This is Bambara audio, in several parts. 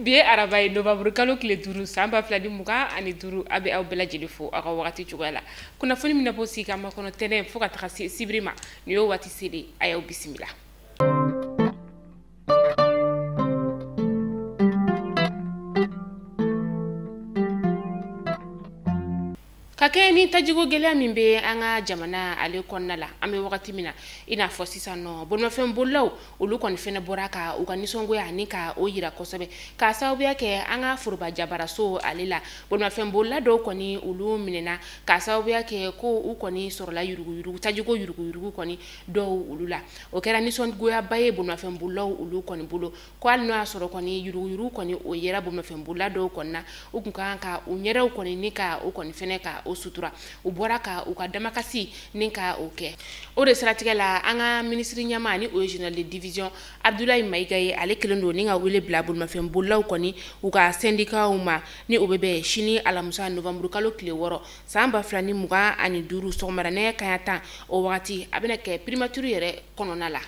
bi ye araba ye novembre kalo tile 5 san 2025 a bɛ aw bɛɛ lajɛlen fo aw ka wagati cogoya la kunnafoni min na bɔ sigi kama kɔnɔ tɛnɛ fo ka taga se sibiri ma ni y'o waati selen a y'aw bisimila. Ka kɛ ni tajigo gɛlɛya min bɛ an ka jamana ale kɔnɔna la an bɛ wagati min na i n'a fɔ sisan nɔ bolimafɛn bolilaw olu kɔni fɛnɛ bɔra ka u ka nisɔngoya ani ka o yira kosɛbɛ k'a sababuya kɛ an ka foroba jabaraso ale la bolimafɛn bolila dɔw kɔni olu minɛna k'a sababuya kɛ ko u kɔni sɔrɔla yuruguyurugu tajigo yuruguyurugu kɔni dɔw olu la o kɛra nisɔngoyaba ye bolimafɛn bolilaw olu kɔni bolo ko hali n'o y'a sɔrɔ kɔni yuruguyurugu kɔni o yera bolimafɛn bolila dɔw kɔni na u kun kan ka u ɲɛrɛw kɔni ni ka o kɔni fɛnɛ ka o sutura u bɔra ka u ka damakasi ni ka o kɛ o de siratigɛ la an ka ministre ɲɛma ni o ye général de division Abdoulaye Mayiga ye ale kelen don ni ka wele bila bolimafɛn bolilaw kɔni u ka syndicat ma ni o bɛ bɛn sini alamusa novembre kalo tile 6 san 2025 sɔgɔmada nɛgɛ kanɲɛ 10 o wagati a bɛna kɛ primature yɛrɛ kɔnɔna la.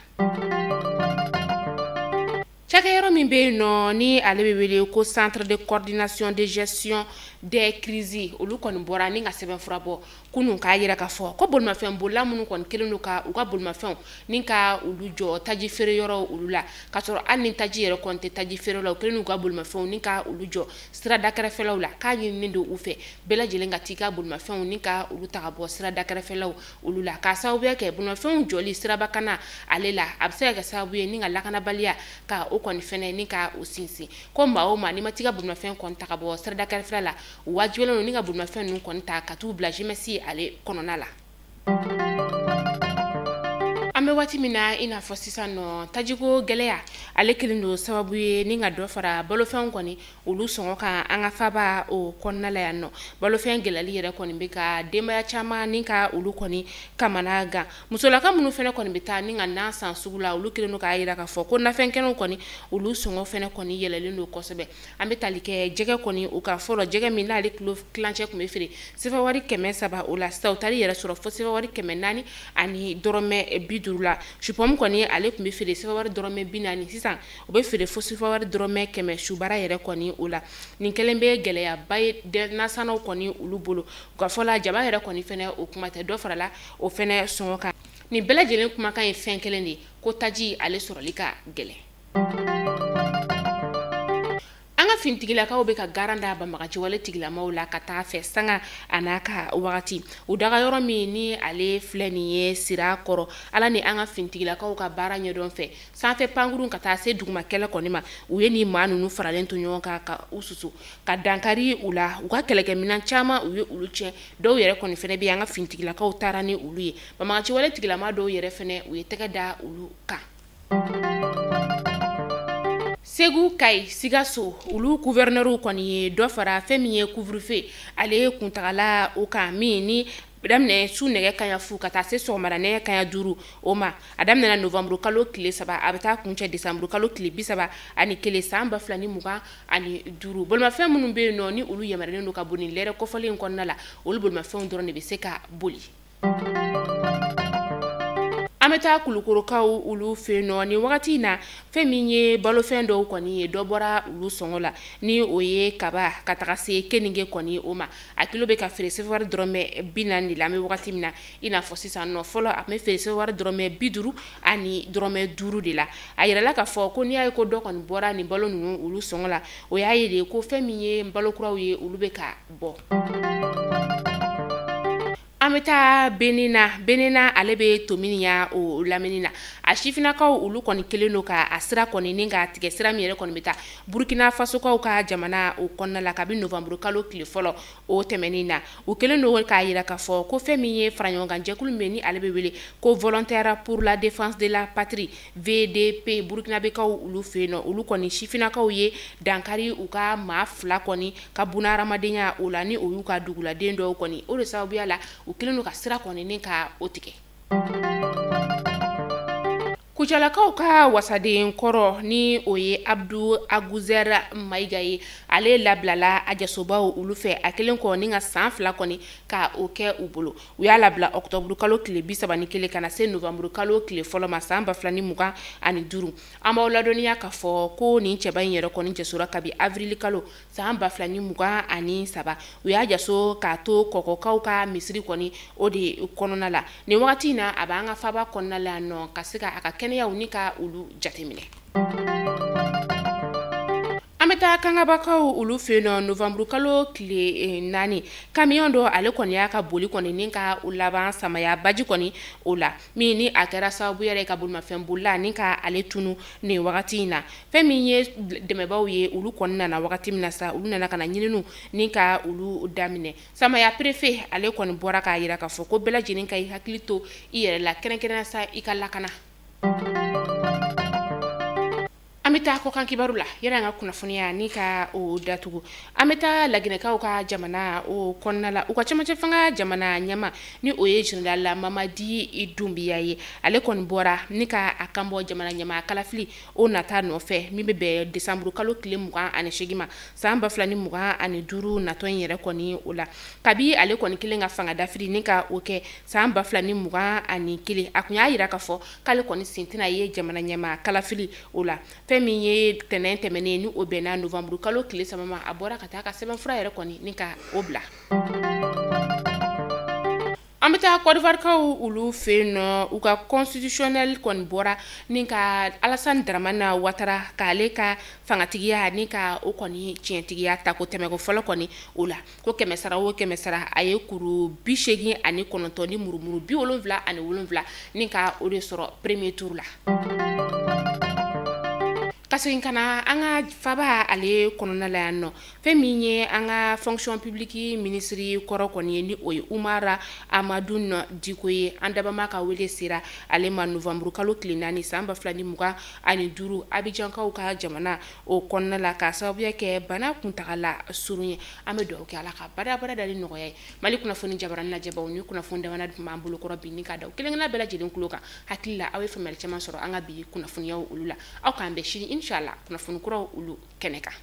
Cakɛyɔrɔ min bɛ yen nɔ ni ale bɛ wele ko centre de coordination de gestion des crises olu kɔni bɔra ni ka sɛbɛnfura bɔ kunun k'a yira k'a fɔ ko bolimafɛn bolila minnu kɔni kelen don ka u ka bolimafɛnw ni ka olu jɔ taji feere yɔrɔ olu la k'a sɔrɔ hali ni taji yɛrɛ kɔni tɛ taji feere la u kelen don ka bolimafɛnw ni ka olu jɔ sirada kɛrɛfɛlaw la k'a ɲininen don u fɛ bɛɛ lajɛlen ka t'i ka bolimafɛnw ni ka olu ta ka bɔ sirada kɛrɛfɛlaw olu la k'a sababuya kɛ bolimafɛnw jɔli siraba kana ale la a bɛ se ka kɛ sababu ye ni ka lakanabaliya ka o kɔni fɛnɛ ni ka o sinsin ko maa o maa ni ma t'i ka bolimafɛn kɔni ta ka bɔ sirada kɛrɛfɛla la o wajibiyalen don ni ka bolimafɛn ninnu kɔni ta ka t'u bila GMS ale kɔnɔna la. An bɛ waati min na i n'a fɔ sisan nɔ tajigo gɛlɛya ale kelen don sababu ye ni ka dɔ fara balofɛnw kɔni olu sɔngɔ kan an ka faba o kɔnɔna la yan nɔ balofɛn gɛlɛyali yɛrɛ kɔni bɛ ka denbaya caman ni ka olu kɔni kamana gan musolaka minnu fɛnɛ kɔni bɛ taa ni ka nan san sugu la olu kelen don k'a yira k'a fɔ ko nafɛnkɛnɛw kɔni olu sɔngɔ fɛnɛ kɔni yɛlɛlen don kosɛbɛ an bɛ tali kɛ jɛgɛ kɔni u ka fɔlɔ jɛgɛ min n'ale kilo kilancɛ tun bɛ feere sefa wari 300 o la sisan u taara yɛrɛ sɔrɔ fo sefa wari 400 ani dɔrɔmɛ 50 la supɔmu kɔni ale tun bɛ feere sefa wari dɔrɔmɛ 40 sisan u bɛ feere fo sefa wari dɔrɔmɛ 100 subara yɛrɛ kɔni o la nin kelen bɛ gɛlɛyaba ye nasanaw kɔni olu bolo u ka fɔla jaba yɛrɛ kɔni fɛnɛ o kuma tɛ dɔ farala o fɛnɛ sɔngɔ kan nin bɛɛ lajɛlen kumakan ye fɛn kelen de ko taji ale sɔrɔli ka gɛlɛn. An ka fintigilakaw bɛ ka garan da banbagaci wale tigilamaw la ka taa fɛ sanga a n'a ka wagati u daga yɔrɔ min ni ale filɛ nin ye sira kɔrɔ ala ni an ka fintigilakaw ka baara ɲɛdɔn fɛ sanfɛ pankurun ka taa se dugumakɛlɛ kɔni ma u ye nin maa ninnu faralen to ɲɔgɔn kan ka u susu ka dankari u la u ka kɛlɛkɛminɛn caman u ye olu tiɲɛ dɔw yɛrɛ kɔni fɛnɛ bɛ an ka fintigilakaw taara ni olu ye banbagaci wale tigilama dɔw yɛrɛ fɛnɛ u ye tɛgɛ da olu kan. Segu Kayi Sikaso olu gouverneur kɔni ye dɔ fara fɛn min ye couvre-feu ale ye kuntagala o kan min ni daminɛ su nɛgɛ kanɲɛ 10 ka taa se sɔgɔmada nɛgɛ kanɲɛ 5 o ma a daminɛna novembre kalo tile 3 a bɛ taa kuncɛ décembre kalo tile 31 san 2025 bolimafɛn minnu bɛ yen nɔ ni olu yamariyalen don ka bɔ nin lɛrɛ kɔfɔlen kɔnɔna la olu bolimafɛnw dɔrɔn de bɛ se ka boli. An bɛ taa kulukorokaw olu fɛ nɔ ni wagati in na fɛn min ye balofɛn dɔw kɔni ye dɔ bɔra olu sɔngɔ la ni o ye kaba ka taga se kenige kɔni o ma a kilo bɛ ka feere sefa wari dɔrɔmɛ 40 de la an bɛ wagati min na i n'a fɔ sisan nɔ fɔlɔ a bɛ feere sefa wari dɔrɔmɛ 50 ani dɔrɔmɛ 5 de la a yirala k'a fɔ ko n'i y'a ye ko dɔ kɔni bɔra nin balo ninnu olu sɔngɔ la o y'a ye de ko fɛn min ye balokuraw ye olu bɛ ka bɔ. An bɛ taa Benina ale bɛ tomini ya o lamini na a sifinakaw olu kɔni kelen don ka a sira kɔni ni ka tigɛ sira min yɛrɛ kɔni bɛ taa Burkina Fasokaw ka jamana o kɔnɔna la kabi novembre kalo tile fɔlɔ o tɛmɛnin na u kelen don k'a yira k'a fɔ ko fɛn min ye faraɲɔgɔnkan jɛkulu min ni ale bɛ wele ko volontaire pour la défense de la patrie VDP Burkinabekaw olu fɛ yen nɔ olu kɔni sifinakaw ye dankari u ka maa 2 kɔni ka bunahadamadenya o la ni o y'u ka duguladen dɔw kɔni o de sababuya la u kelen don ka sira kɔni ni ka o tigɛ. Kucalakaw ka wasaden kɔrɔ ni o ye Abdu Aguzɛr Mayiga ye ale labilala a jasobaw olu fɛ a kelen kɔ ni ka san 2 kɔni ka o kɛ u bolo u y'a labila octobre kalo tile 31 kana se novembre kalo tile fɔlɔ ma san 2025 an b'aw ladɔniya k'a fɔ ko nin cɛba in yɛrɛ kɔni jasora kabi avril kalo san 2023 u y'a jaso k'a to kɔkɔkaw ka misiri kɔni o de kɔnɔna la nin wagati in na a b'an ka faba kɔnɔna la nɔ ka se ka a ka kɛnɛyaw ni ka olu jateminɛ an bɛ taa kangabakaw olu fɛ yen novembre kalo tile 4 camion dɔ ale kɔni y'a ka boli kɔni ni ka o laban samaya baji kɔni o la min ni a kɛra sababu yɛrɛ ka bolimafɛn bolila ni ka ale tunu nin wagati in na fɛn min ye dɛmɛbaw ye olu kɔni nana wagati min na sa olu nana ka na ɲininu ni ka olu daminɛ samaya préfet ale kɔni bɔra k'a yira k'a fɔ ko bɛɛ lajɛlen ka i hakili to i yɛrɛ la kɛrɛnkɛrɛnnenya sa i ka lakana an bɛ taa kɔkan kibaru la yɛrɛ an ka kunnafoniya ni ka o datugu an bɛ taa laginɛkaw ka jamana o kɔnɔna la u ka cɛmancɛ fanga jamana ɲɛma ni o ye général Mamadi Dunbiya ye ale kɔni bɔra ni ka a kan bɔ jamana ɲɛma kalafili o nata nɔfɛ min bɛ bɛn décembre kalo tile 28 ma san 2025 natɔ in yɛrɛ kɔni o la kabi ale kɔni kelen ka fanga dafiri ni ka o kɛ san 2021 a kun y'a yira k'a fɔ k'ale kɔni sen tɛna ye jamana ɲɛma kalafili o la min ye tɛnɛn tɛmɛnen ni o bɛnna novembre kalo tile 3 ma a bɔra ka taa ka sɛbɛnfura yɛrɛ kɔni ni ka o bila an bɛ taa Côte d'Ivoirekaw olu fɛ yen nɔ u ka constitutionnel kɔni bɔra ni ka Alassane Dramane Ouattara k'ale ka fangatigiya ni ka o kɔni tiɲɛtigiya ta ko tɛmɛko fɔlɔ kɔni o la ko kɛmɛsara o kɛmɛsara a ye kuru 89 ni murumuru 77 ni ka o de sɔrɔ premier tour la kasegin kana an ka faba ale kɔnɔna la yan nɔ fɛn min ye an ka fonction publique ministre kɔrɔ kɔni ye ni o ye Umara Amadou Diko ye an dabama ka wele sera ale ma novembre kalo tile 4 san 2025 Abidjankaw ka jamana o kɔnɔna la ka sababuya kɛ bana kuntagala surun ye an bɛ dugawu kɛ Ala ka barabara dali nɔgɔya ye Mali kunnafoni jabarani lajɛbaw ni kunnafoni damana dun b'an bolo kɔrɔ bi ni ka da kelenkelenna bɛɛ lajɛlen kulo kan hakili la aw ye faamuyali caman sɔrɔ an ka bi kunnafoniyaw olu la aw k'an bɛɛ sini inshallah kunnafoni kuraw olu kɛnɛ kan